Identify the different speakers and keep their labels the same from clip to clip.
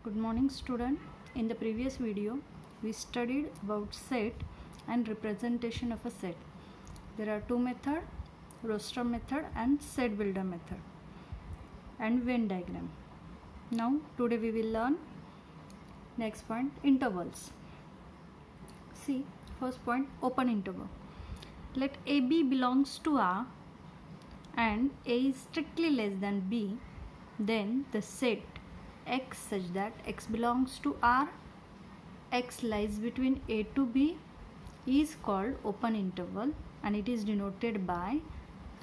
Speaker 1: Good morning student. In the previous video we studied about set and representation of a set. There are two methods, roster method and set builder method and Venn diagram. Now today we will learn next point, intervals. See, first point, open interval. Let AB belongs to R and A is strictly less than B, then the set X such that X belongs to R, X lies between A to B is called open interval and it is denoted by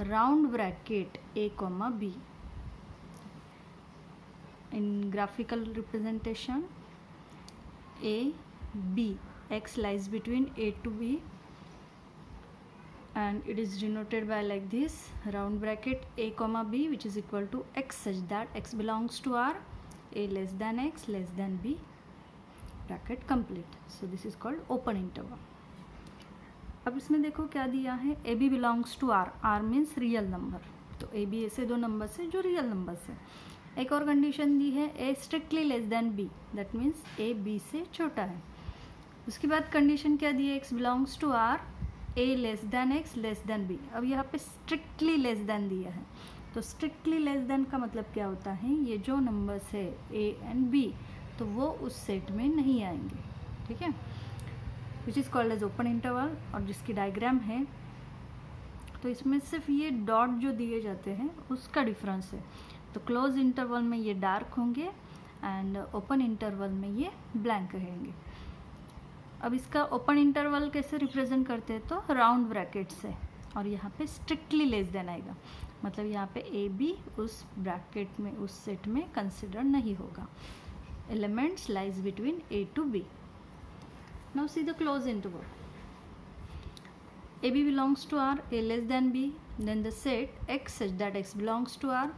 Speaker 1: round bracket A comma B. In graphical representation, A, B, X lies between A to B and it is denoted by like this, round bracket A comma B, which is equal to X such that X belongs to R, A less than X less than B, bracket complete. So this is called open interval. अब इसमें देखो क्या दिया है, A B belongs to R, R means real number, तो A B ऐसे दो numbers है जो रियल नंबर्स है. एक और कंडीशन दी है, A strictly less than B, that means A B से छोटा है. उसके बाद कंडीशन क्या दी है, X belongs to R, A less than X less than B. अब यहाँ पे स्ट्रिक्टली लेस देन दिया है, तो स्ट्रिक्टली लेस देन का मतलब क्या होता है, ये जो नंबर्स है ए एंड बी तो वो उस सेट में नहीं आएंगे. ठीक है, which is called as open interval. और जिसकी डायग्राम है तो इसमें सिर्फ ये डॉट जो दिए जाते हैं उसका डिफरेंस है. तो क्लोज इंटरवल में ये डार्क होंगे एंड ओपन इंटरवल में ये ब्लैंक रहेंगे. अब इसका ओपन इंटरवल कैसे रिप्रेजेंट करते हैं, तो राउंड ब्रैकेट से, और यहाँ पे स्ट्रिक्टली लेस देन आएगा, मतलब यहाँ पे ए बी उस ब्रैकेट में उस सेट में कंसिडर नहीं होगा. Elements lies between A to B. Now see the close interval. A B belongs to R, A less than B, then the set X such that X belongs to R,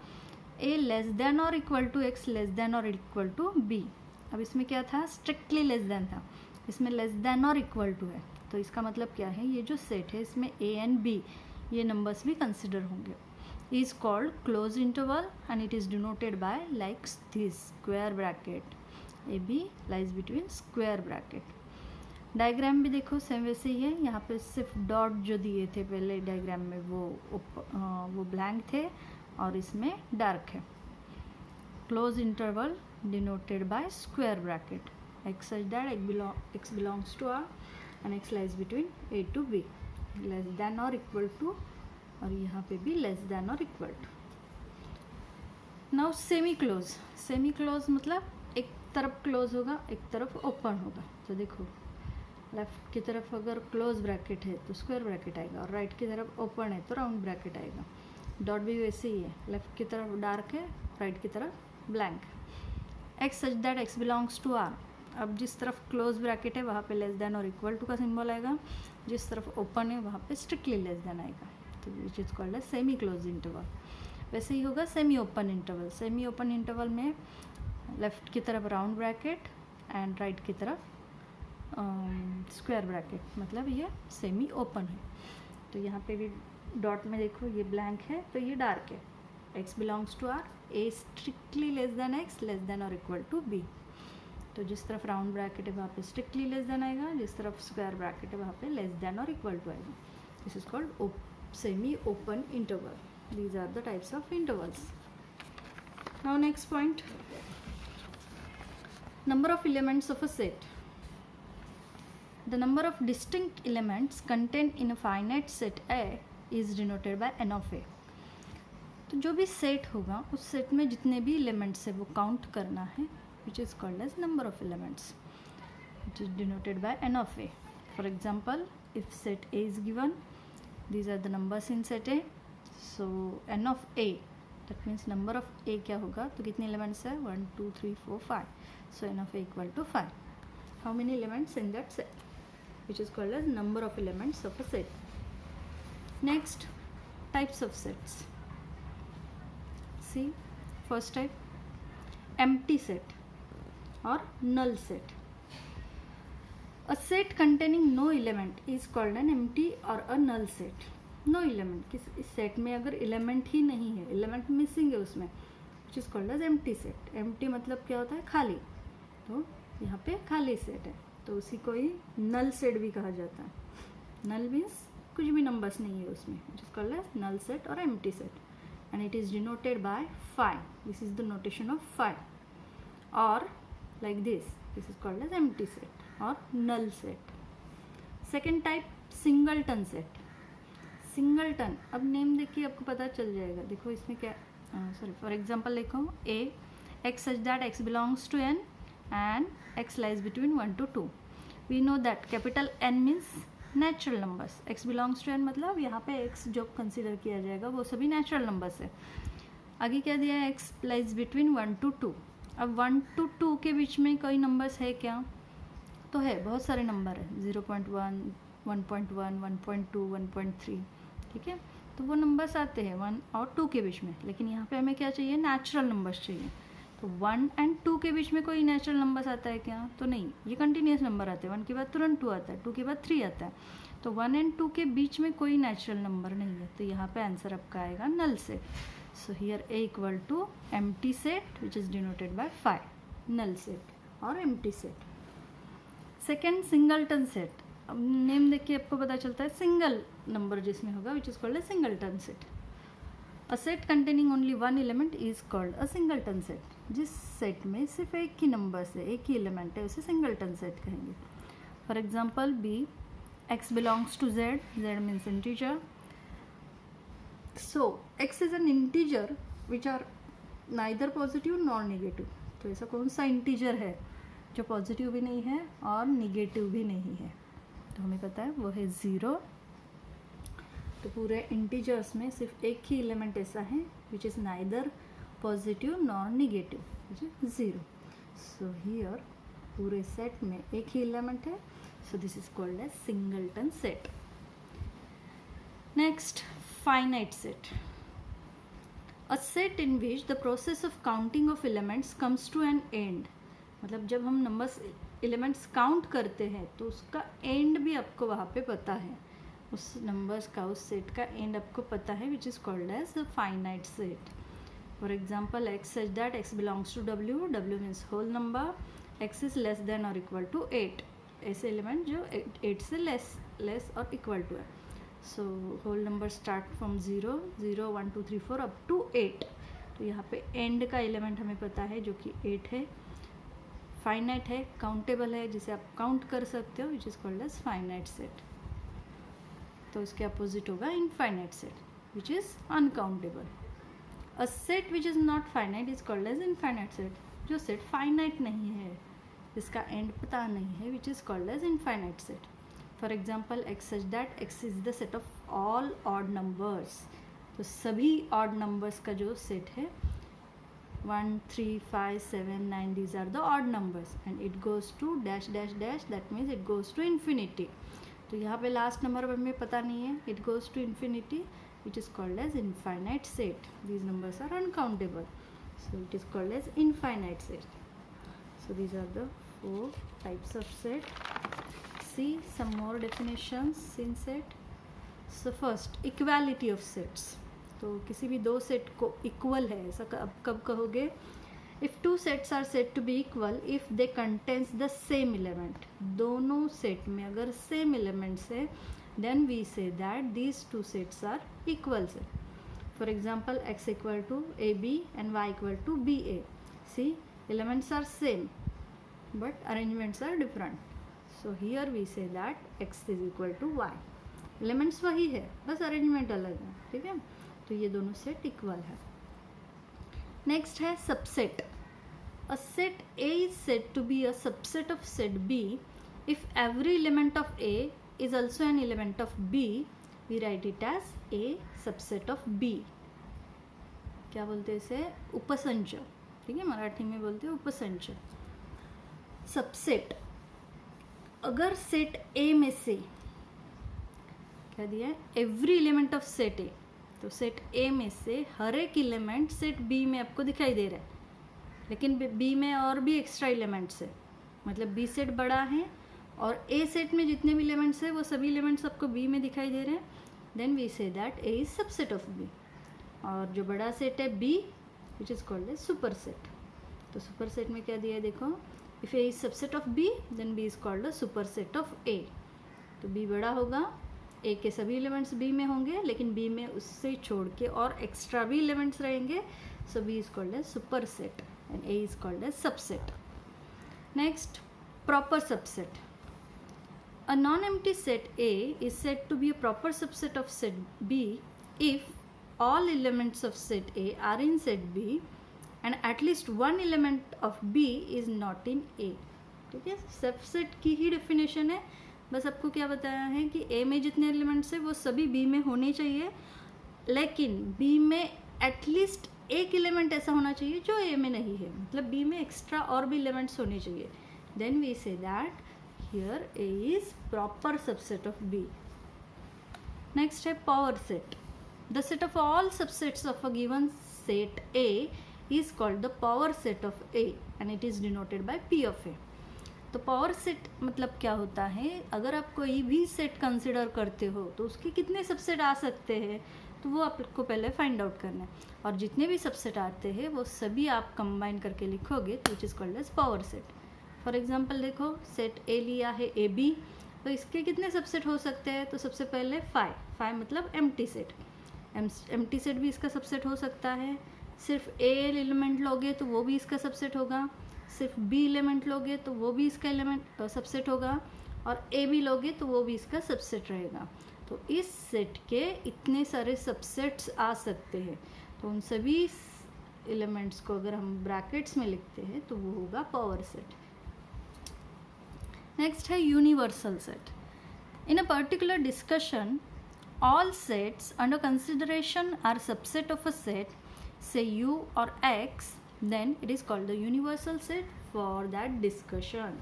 Speaker 1: A less than और equal to X less than और equal to B. अब इसमें क्या था, strictly less than था, इसमें less than और equal to है. तो इसका मतलब क्या है, ये जो सेट है इसमें ए एंड बी ये नंबर्स भी कंसिडर होंगे. Is called close interval and it is denoted by like this square bracket. A B lies between square bracket. Diagram भी देखो सेम वैसे ही है, यहाँ पे सिर्फ डॉट जो दिए थे पहले डायग्राम में वो ब्लैंक थे और इसमें डार्क है. Close interval denoted by square bracket. X such that X belongs to R and X lies between A to B, less than or equal to, और यहाँ पे भी less than or equal to. Now semi close. Semi close मतलब एक तरफ close होगा एक तरफ ओपन होगा. तो देखो लेफ्ट की तरफ अगर क्लोज ब्रैकेट है तो स्क्वायर ब्रैकेट आएगा और राइट की तरफ ओपन है तो राउंड ब्रैकेट आएगा. डॉट भी वैसे ही है, लेफ्ट की तरफ डार्क है राइट की तरफ blank. X such that X belongs to R. अब जिस तरफ क्लोज ब्रैकेट है वहाँ पे लेस देन और इक्वल टू का सिंबल आएगा, जिस तरफ ओपन है वहाँ पे स्ट्रिक्टली लेस देन आएगा. तो विच इज़ कॉल्ड है सेमी क्लोज इंटरवल. वैसे ही होगा semi open interval. Semi open interval में लेफ्ट की तरफ राउंड ब्रैकेट एंड राइट की तरफ स्क्वायर ब्रैकेट, मतलब ये सेमी ओपन है. तो यहाँ पे भी डॉट में देखो ये ब्लैंक है तो ये डार्क है. X belongs to R, A strictly less than X less than और इक्वल टू बी. तो जिस तरफ राउंड ब्रैकेट है वहाँ पे स्ट्रिक्टली लेस देन आएगा, जिस तरफ स्क्वायर ब्रैकेट है वहाँ पे लेस देन और इक्वल टू आएगा. This is called semi open interval. These are the types of intervals. Now next point, number of elements of a set. The number of distinct elements contained in a finite set A is denoted by n of A. तो जो भी set होगा उस set में जितने भी elements है वो काउंट करना है, which is called as number of elements, which is denoted by n of A. For example, if set A is given, these are the numbers in set A, so n of A, that means number of A क्या होगा, तो कितने elements है, 1 2 3 4 5, so n of A equal to 5. How many elements in that set, which is called as number of elements of a set. Next, types of sets. See, first type, empty set or null set. A set containing no element is called an empty or a null set. No element, इस set में अगर element ही नहीं है, element missing है उसमें, which is called as empty set. empty मतलब क्या होता है, खाली. तो यहाँ पे खाली सेट है, तो उसी को ही नल सेट भी कहा जाता है. नल मीन्स कुछ भी नंबर्स नहीं है उसमें, which is called as null set or empty set, and it is denoted by phi. This is the notation of phi, or like this is called as empty set or null set. Second type, singleton set. Singleton, अब name देखिए आपको पता चल जाएगा. देखो इसमें क्या, sorry, for example लिखो a x such that x belongs to n and x lies between 1 to 2. We know that capital N means natural numbers. x belongs to n मतलब यहाँ पे x जो कंसिडर किया जाएगा वो सभी नेचुरल नंबर्स है. आगे क्या दिया है, x लाइज बिटवीन 1 to 2. अब 1 to 2 के बीच में कोई नंबर्स है क्या, तो है, बहुत सारे नंबर है. 0.1, 1.1, 1.2, 1.3. ठीक है, तो वो नंबर्स आते हैं 1 और 2 के बीच में. लेकिन यहाँ पे हमें क्या चाहिए, नेचुरल नंबर्स चाहिए. तो 1 and 2 के बीच में कोई नेचुरल नंबर्स आता है क्या, तो नहीं, ये कंटिन्यूस नंबर आते हैं. 1 के बाद तुरंत 2 आता है, 2 के बाद 3 आता है. तो 1 and 2 के बीच में कोई नेचुरल नंबर नहीं है, तो यहाँ पे आंसर आपका आएगा null set. So here A equal to empty set which is denoted by phi, null set और empty set. Second, singleton set. अब नेम देख के आपको पता चलता है सिंगल नंबर जिसमें होगा विच is called a singleton set. A set containing only one element is called a singleton set. जिस सेट में सिर्फ एक ही नंबर से एक ही एलिमेंट है उसे सिंगलटन सेट कहेंगे. For example B x belongs to z, z means integer. So x is an integer which are neither positive nor negative. तो ऐसा कौन सा इंटीजर है जो पॉजिटिव भी नहीं है और निगेटिव भी नहीं है, तो हमें पता है वो है 0. तो पूरे इंटीजर्स में सिर्फ एक ही एलिमेंट ऐसा है which is neither positive nor negative, which is 0. So here पूरे सेट में एक ही एलिमेंट है, so this is called as singleton set. Next, finite set. A set in which the process of counting of elements comes to an end. मतलब जब हम numbers elements count करते हैं तो उसका एंड भी आपको वहाँ पे पता है, उस नंबर्स का, उस सेट का एंड आपको पता है, which is called as a finite set. For example x such that x belongs to w, w means whole number, x is less than or equal to 8. ऐसे एलिमेंट जो 8 से less और equal to है. So whole number start from 0, 0, 1, 2, 3, 4 up to 8. तो यहाँ पे and का element हमें पता है जो कि 8 है, फाइनाइट है, काउंटेबल है, जिसे आप काउंट कर सकते हो, which is called as finite set. तो इसके अपोजिट होगा infinite set which is uncountable. A set which is not finite is called as infinite set. जो सेट फाइनाइट नहीं है, जिसका एंड पता नहीं है, which is called as infinite set. For example x such that x is the set of all odd numbers. तो सभी odd numbers का जो सेट है 1, 3, 5, 7, 9, these are the odd numbers and it goes to dash dash dash, that means it goes to infinity. तो यहाँ पे last number हमें पता नहीं है, it goes to infinity, which is called as infinite set. These numbers are uncountable, so it is called as infinite set. So these are the 4 types of set. See some more definitions in set. So first, equality of sets. तो किसी भी दो set को equal है ऐसा कब कहोगे, if two sets are set to be equal if they contains the same element. दोनों सेट में अगर सेम एलिमेंट्स है then we say that these two sets are equal set. For example x equal to A B and y equal to B A. See elements are same but arrangements are different. So here we say that x is equal to y. Elements वही है, बस arrangement अलग है. ठीक है, तो ये दोनों सेट इक्वल है. नेक्स्ट है subset. A set A is said to be a subset of set B if every element of A is also an element of B. We write it as A subset of B. क्या बोलते हैं इसे, उपसंच. ठीक है, मराठी में बोलते हैं उपसंच. Subset, अगर सेट A में से क्या दिया है, every element of set A, तो सेट A में से हर एक एलिमेंट सेट B में आपको दिखाई दे रहा है, लेकिन B में और भी एक्स्ट्रा एलिमेंट्स है, मतलब B सेट बड़ा है और A सेट में जितने भी एलिमेंट्स है वो सभी एलिमेंट्स आपको B में दिखाई दे रहे हैं, then we say that A is subset of B. और जो बड़ा सेट है B which is called a super set. तो सुपर सेट में क्या दिया है देखो, if A is subset of B then B is called a super set of A. तो बी बड़ा होगा, ए के सभी एलिमेंट्स बी में होंगे, लेकिन बी में उससे छोड़ के और एक्स्ट्रा भी एलिमेंट्स रहेंगे, so B is called as super set and A is called as subset. Next, proper subset. A non-empty set A is said to be a proper subset of set B if all elements of set A are in set B and at least one element of B is not in A. ठीक है, subset की ही definition है, बस आपको क्या बताया है कि A में जितने एलिमेंट्स हैं वो सभी B में होने चाहिए, लेकिन B में एटलीस्ट एक एलिमेंट ऐसा होना चाहिए जो A में नहीं है, मतलब B में एक्स्ट्रा और भी एलिमेंट्स होने चाहिए। Then we say that here A is proper subset of B. Next है power set. The set of all subsets of a given set A is called the power set of A and it is denoted by P of A. तो power set मतलब क्या होता है, अगर आप कोई भी सेट कंसिडर करते हो तो उसके कितने सबसेट आ सकते हैं, तो वो आपको पहले फाइंड आउट करना है, और जितने भी सबसेट आते हैं वो सभी आप कंबाइन करके लिखोगे तो which is called as power set. For example देखो, सेट ए लिया है ए बी, तो इसके कितने सबसेट हो सकते हैं, तो सबसे पहले 5 मतलब एम्प्टी सेट, एम्प्टी सेट भी इसका सबसेट हो सकता है। सिर्फ ए एलिमेंट लोगे तो वो भी इसका सबसेट होगा, सिर्फ बी एलिमेंट लोगे तो वो भी इसका एलिमेंट सबसेट होगा, और ए भी लोगे तो वो भी इसका सबसेट रहेगा। तो इस सेट के इतने सारे सबसेट्स आ सकते हैं, तो उन सभी एलिमेंट्स को अगर हम ब्रैकेट्स में लिखते हैं तो वो होगा पावर सेट। नेक्स्ट है universal set. In a particular discussion all sets under consideration are subset of a set, say U or X, then it is called the universal set for that discussion.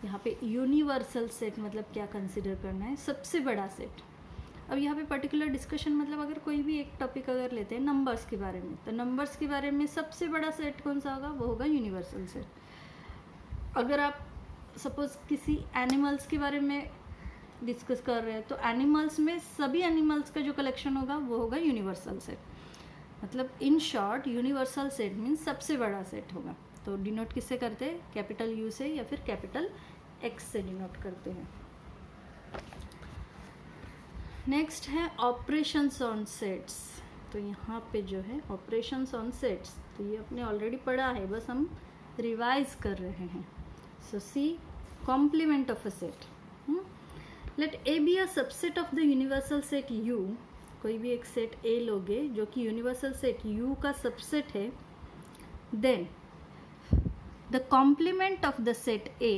Speaker 1: यहाँ पे universal set मतलब क्या consider करना है, सबसे बड़ा set. अब यहाँ पे पर्टिकुलर डिस्कशन मतलब अगर कोई भी एक टॉपिक अगर लेते हैं नंबर्स के बारे में, तो नंबर्स के बारे में सबसे बड़ा सेट कौन सा होगा, वो होगा यूनिवर्सल सेट। अगर आप सपोज किसी एनिमल्स के बारे में डिस्कस कर रहे हैं तो एनिमल्स में सभी एनिमल्स का जो कलेक्शन होगा वो होगा यूनिवर्सल सेट। मतलब in short universal set means सबसे बड़ा सेट होगा। तो डिनोट किससे करते हैं, कैपिटल यू से या फिर कैपिटल एक्स से डिनोट करते हैं। नेक्स्ट है ऑपरेशंस ऑन सेट्स। तो यहाँ पे जो है ऑपरेशंस ऑन सेट्स, तो ये आपने ऑलरेडी पढ़ा है, बस हम रिवाइज कर रहे हैं। So see complement of a set. Let A be a subset of the universal set U। कोई भी एक सेट A लोगे जो कि यूनिवर्सल सेट U का सबसेट है, then the complement of the set A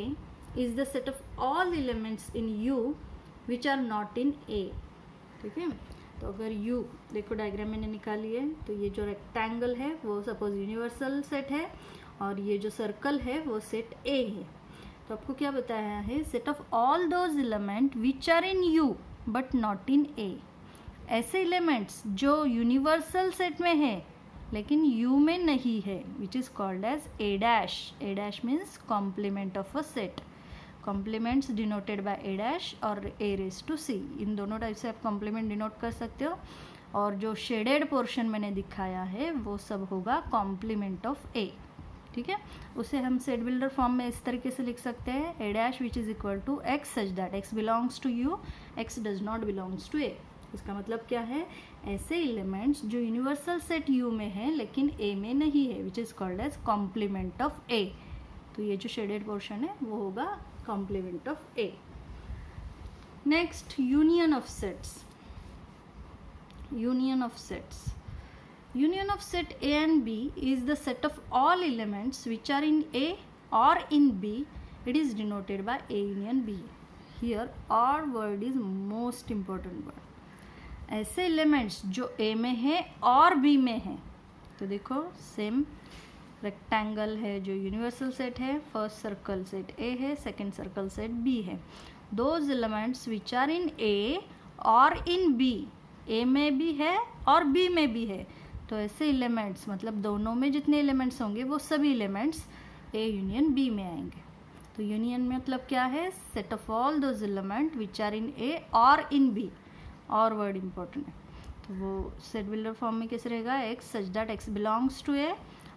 Speaker 1: is the set of all elements in U which are not in A। ठीक है, तो अगर U देखो डायग्राम मैंने निकाली है, तो ये जो रेक्टेंगल है वो सपोज यूनिवर्सल सेट है, और ये जो सर्कल है वो सेट A है। तो आपको क्या बताया है, set of all those element which are in U but not in A. ऐसे एलिमेंट्स जो यूनिवर्सल सेट में है लेकिन यू में नहीं है, which is called as A dash. A dash means complement of a set. Complements denoted by A dash और ए रेज टू सी, इन दोनों टाइप से आप कॉम्प्लीमेंट डिनोट कर सकते हो, और जो शेडेड पोर्शन मैंने दिखाया है वो सब होगा कॉम्प्लीमेंट ऑफ ए। ठीक है, उसे हम सेट बिल्डर फॉर्म में इस तरीके से लिख सकते हैं, A dash which is equal to X such that X belongs to U, X does not belongs to A. इसका मतलब क्या है, ऐसे एलिमेंट्स जो यूनिवर्सल सेट यू में है लेकिन ए में नहीं है, which is called as complement of A. तो ये जो शेडेड पोर्शन है वो होगा complement of A. Next, union of sets. Union of sets. Union of set A and B is the set of all elements which are in A or in B. It is denoted by A union B. Here or word is most important word. ऐसे एलिमेंट्स जो A में है और B में है, तो देखो सेम रेक्टेंगल है जो यूनिवर्सल सेट है, फर्स्ट सर्कल सेट A है, सेकेंड सर्कल सेट B है। Those elements which are in A और इन B, A में भी है और B में भी है, तो ऐसे एलिमेंट्स मतलब दोनों में जितने एलिमेंट्स होंगे वो सभी एलिमेंट्स ए यूनियन बी में आएंगे। तो यूनियन में मतलब क्या है, set of all those element which are in A or in B, or word important है। तो वो सेट बिल्डर फॉर्म में कैसे रहेगा, X such that X belongs to A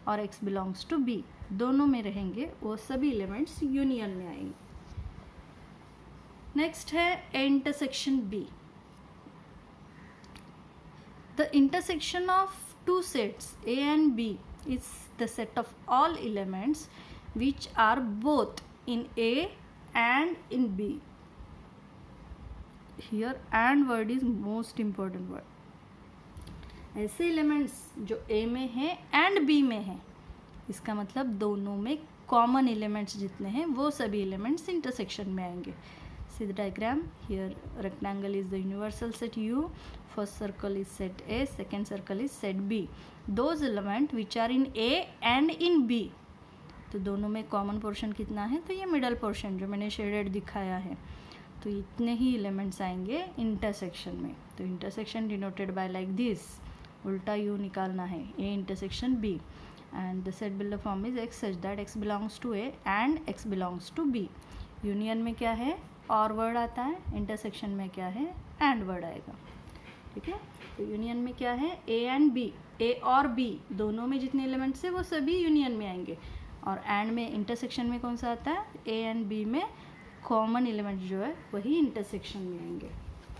Speaker 1: or X belongs to be. दोनों में रहेंगे वो सभी एलिमेंट्स यूनियन में आएंगे। नेक्स्ट है A intersection B. The intersection of two sets A and B is the set of all elements which are both in A and in B. Here and word is most important word. ऐसे एलिमेंट्स जो A में है and B में है, इसका मतलब दोनों में कॉमन एलिमेंट्स जितने हैं वो सभी एलिमेंट्स इंटरसेक्शन में आएंगे। See the diagram here. Rectangle is the universal set U. First circle is set A. Second circle is set B. Those elements which are in A and in B. तो दोनों में common portion कितना है? तो ये middle portion जो मैंने shaded दिखाया है, तो इतने ही एलिमेंट्स आएंगे इंटरसेक्शन में। तो intersection denoted by like this, उल्टा यू निकालना है, A intersection B and the set below form is X such that X belongs to A and X belongs to B. Union में क्या है? और वर्ड आता है, इंटरसेक्शन में क्या है? एंड वर्ड आएगा। ठीक है, तो यूनियन में क्या है? ए एंड बी, ए और बी दोनों में जितने एलिमेंट्स है वो सभी यूनियन में आएंगे। और एंड में इंटरसेक्शन में कौन सा आता है? ए एंड बी में कॉमन एलिमेंट जो है वही इंटरसेक्शन में आएंगे।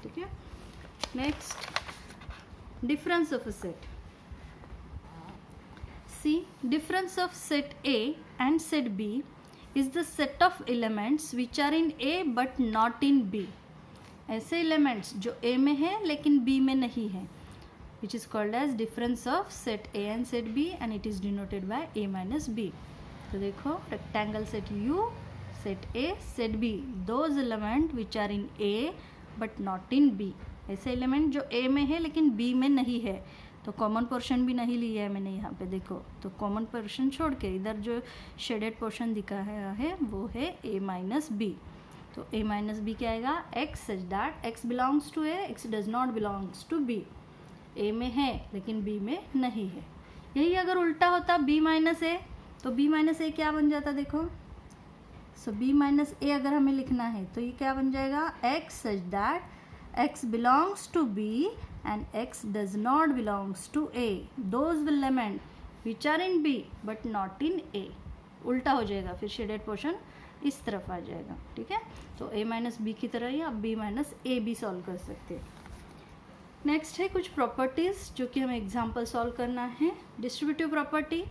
Speaker 1: ठीक है, next difference of a set. See, difference of set A and set B is the set of elements which are in A but not in B. ऐसे elements जो A में है लेकिन B में नहीं है, which is called as difference of set A and set B and it is denoted by A minus B. तो देखो, rectangle set U, set A, set B, those elements which are in A but not in B. ऐसे element जो A में है लेकिन B में नहीं है, तो कॉमन पोर्शन भी नहीं लिया है मैंने यहाँ पे, देखो। तो कॉमन पोर्शन छोड़ के इधर जो शेडेड पोर्शन दिखाया है वो है A माइनस बी। तो A माइनस बी क्या आएगा? X such that X belongs to A, X does not belongs to B. A में है लेकिन B में नहीं है। यही अगर उल्टा होता B माइनस A, तो B माइनस A क्या बन जाता? देखो, सो B माइनस A अगर हमें लिखना है तो ये क्या बन जाएगा? X such that X belongs to B and X does not belongs to A. Those elements which are in B but not in A. उल्टा हो जाएगा, फिर शेडेड पोर्शन इस तरफ आ जाएगा। ठीक है, तो A माइनस बी की तरह ही आप B माइनस ए भी सॉल्व कर सकते हैं। नेक्स्ट है कुछ प्रॉपर्टीज जो कि हमें एग्जाम्पल सॉल्व करना है। Distributive property,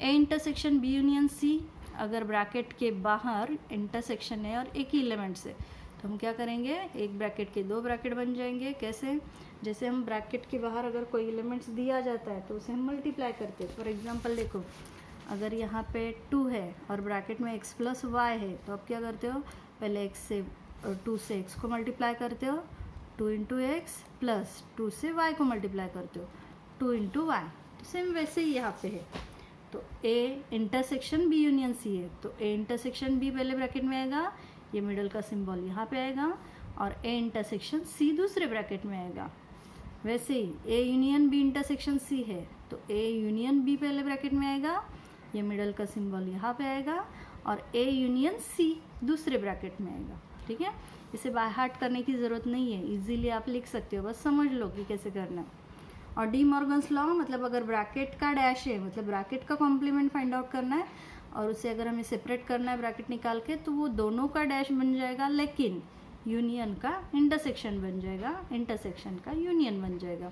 Speaker 1: A intersection B union C। अगर ब्रैकेट के बाहर इंटरसेक्शन है और एक ही एलिमेंट से, तो हम क्या करेंगे? एक ब्रैकेट के दो ब्रैकेट बन जाएंगे। कैसे? जैसे हम ब्रैकेट के बाहर अगर कोई एलिमेंट्स दिया जाता है तो उसे हम मल्टीप्लाई करते हैं। फॉर एग्जांपल देखो, अगर यहाँ पे 2 है और ब्रैकेट में x प्लस वाई है, तो आप क्या करते हो? पहले x से 2 से x को मल्टीप्लाई करते हो, 2 इंटू एक्स प्लस 2 से y को मल्टीप्लाई करते हो, 2 इंटू वाई। तो सेम वैसे ही यहाँ पे है। तो A intersection B union C है, तो A इंटरसेक्शन B पहले ब्रैकेट में आएगा, ये मिडल का सिंबल यहाँ पे आएगा, और A इंटरसेक्शन C दूसरे ब्रैकेट में आएगा। वैसे ही A union B intersection C है, तो A यूनियन B पहले ब्रैकेट में आएगा, ये मिडल का सिंबल यहाँ पे आएगा, और A यूनियन C दूसरे ब्रैकेट में आएगा। ठीक है, इसे बाय हार्ट करने की ज़रूरत नहीं है, इजीली आप लिख सकते हो, बस समझ लो कि कैसे करना है। और डी मॉर्गन्स लॉ मतलब अगर ब्रैकेट का डैश है, मतलब ब्रैकेट का कॉम्प्लीमेंट फाइंड आउट करना है और उसे अगर हमें सेपरेट करना है ब्रैकेट निकाल के, तो वो दोनों का डैश बन जाएगा लेकिन यूनियन का इंटरसेक्शन बन जाएगा, इंटरसेक्शन का यूनियन बन जाएगा।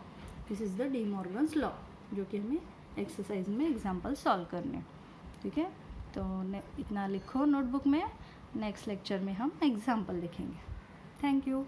Speaker 1: This is the D Morgan's law, जो कि हमें एक्सरसाइज में एग्जाम्पल सॉल्व करने। ठीक है, तो इतना लिखो नोटबुक में, नेक्स्ट लेक्चर में हम एग्जाम्पल लिखेंगे। Thank you.